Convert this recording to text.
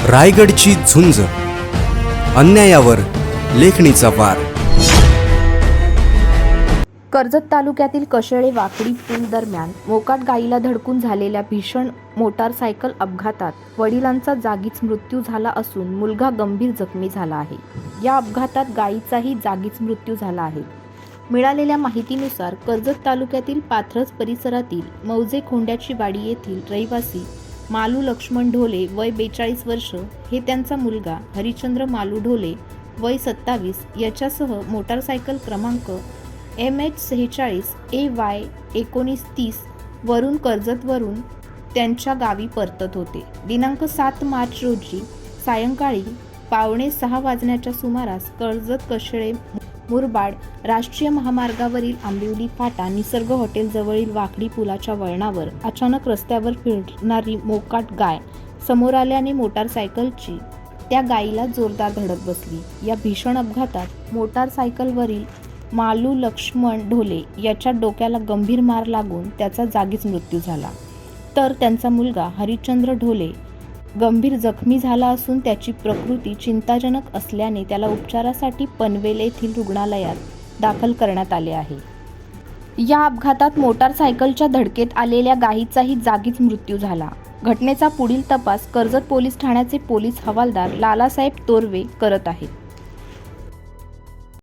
रायगडची झुंज, अन्यायावर लेखणीचा वार. कर्जत तालुक्यातील कशेळे वाकडी पूल दरम्यान मोकाट गायीला धडकून झालेल्या भीषण मोटारसायकल अपघातात वडिलांचा जागीच मृत्यू झाला असून मुलगा गंभीर जखमी झाला आहे. या अपघातात गायीचाही जागीच मृत्यू झाला आहे. मिळालेल्या माहितीनुसार कर्जत तालुक्यातील पाथरस परिसरातील मौजे खोंड्याची वाडी येथील रहिवासी मालू लक्ष्मण ढोले वय 42 वर्ष हे त्यांचा मुलगा हरिचंद्र मालू ढोले वय 27 याच्यासह मोटारसायकल क्रमांक MH46 AY 1930 वरून कर्जतवरून त्यांच्या गावी परतत होते. दिनांक 7 मार्च रोजी सायंकाळी 5:45 वाजण्याच्या सुमारास कर्जत कशेळे मुरबाड राष्ट्रीय महामार्गावरील आंबिवली फाटा निसर्ग हॉटेल जवळील वाकडी पुलाच्या वळणावर अचानक रस्त्यावर फिरणारी मोकाट गाय समोर आल्याने मोटारसायकलची त्या गायीला जोरदार धडक बसली. या भीषण अपघातात मोटारसायकलवरील मालू लक्ष्मण ढोले याच्या डोक्याला गंभीर मार लागून त्याचा जागीच मृत्यू झाला, तर त्यांचा मुलगा हरिचंद्र ढोले गंभीर जखमी झाला असून त्याची प्रकृती चिंताजनक असल्याने त्याला उपचारासाठी पनवेल येथील रुग्णालयात दाखल करण्यात आले आहे. या अपघातात मोटारसायकलच्या धडकेत आलेल्या गायीचाही जागीच मृत्यू झाला. घटनेचा पुढील तपास कर्जत पोलीस ठाण्याचे पोलीस हवालदार लालासाहेब तोरवे करत आहेत.